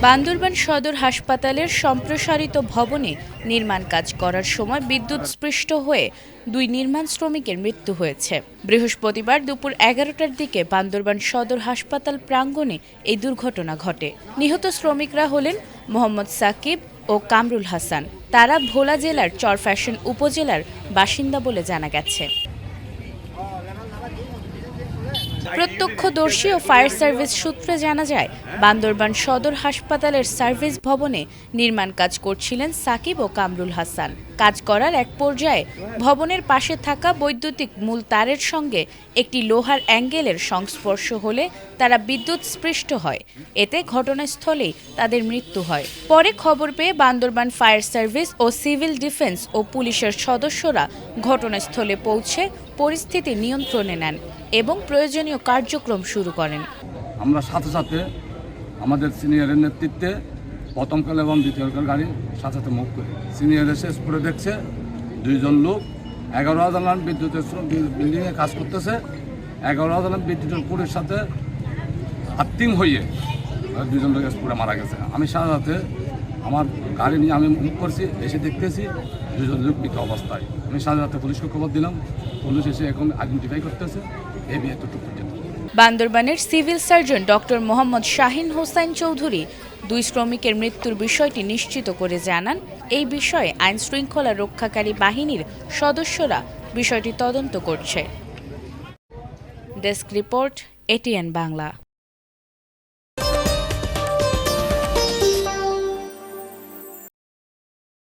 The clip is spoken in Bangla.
বান্দরবান সদর হাসপাতালের সম্প্রসারিত ভবনে নির্মাণ কাজ করার সময় বিদ্যুৎস্পৃষ্ট হয়ে দুই নির্মাণ শ্রমিকের মৃত্যু হয়েছে। বৃহস্পতিবার দুপুর ১১টার দিকে বান্দরবান সদর হাসপাতাল প্রাঙ্গণে এই দুর্ঘটনা ঘটে। নিহত শ্রমিকরা হলেন মোহাম্মদ সাকিব ও কামরুল হাসান। তারা ভোলা জেলার চরফ্যাশন উপজেলার বাসিন্দা বলে জানা গেছে। প্রত্যক্ষদর্শী ও ফায়ার সার্ভিস সূত্রে জানা যায়, বান্দরবান সদর হাসপাতালের সার্ভিস ভবনে নির্মাণ কাজ করছিলেন সাকিব ও কামরুল হাসান। কাজ করার এক পর্যায়ে ভবনের পাশে থাকা বৈদ্যুতিক মূল তারের সঙ্গে একটি লোহার অ্যাঙ্গেলের সংস্পর্শ হলে তারা বিদ্যুৎস্পৃষ্ট হয়। এতে ঘটনাস্থলেই তাদের মৃত্যু হয়। পরে খবর পেয়ে বান্দরবান ফায়ার সার্ভিস ও সিভিল ডিফেন্স ও পুলিশের সদস্যরা ঘটনাস্থলে পৌঁছে পরিস্থিতি নিয়ন্ত্রণে নেন এবং প্রয়োজনীয় কার্যক্রম শুরু করেন। আমরা সাথে সাথে আমাদের সিনিয়রের নেতৃত্বে প্রথমকাল এবং দ্বিতীয়কাল গাড়ি সাথে সাথে মুভ করি। সিনিয়র এসে স্পটে দেখছে দুইজন লোক 11,000 বিদ্যুতের বিল্ডিংয়ে কাজ করতেছে। 11,000 বিদ্যুতের পুরের সাথে আত্মিং হয়ে দুইজন লোক স্পটে মারা গেছে। আমি সাথে সাথে আমার গাড়ি নিয়ে আমি মুভ করছি, এসে দেখতেছি দুইজন লোক মৃত অবস্থায়। আমি সাথে সাথে পুলিশকে খবর দিলাম, পুলিশ এসে এখন আইডেন্টিফাই করতেছে। এই বিয়ে এতটুকু পর্যন্ত। বান্দরবানের civil surgeon doctor Mohammad Shahin Hossain Chowdhury দুই শ্রমিকের মৃত্যুর বিষয়টি নিশ্চিত করে জানান, এই বিষয়ে আইন শৃঙ্খলা রক্ষাকারী বাহিনীর সদস্যরা বিষয়টি তদন্ত করছে। Desk report, ATN Bangla.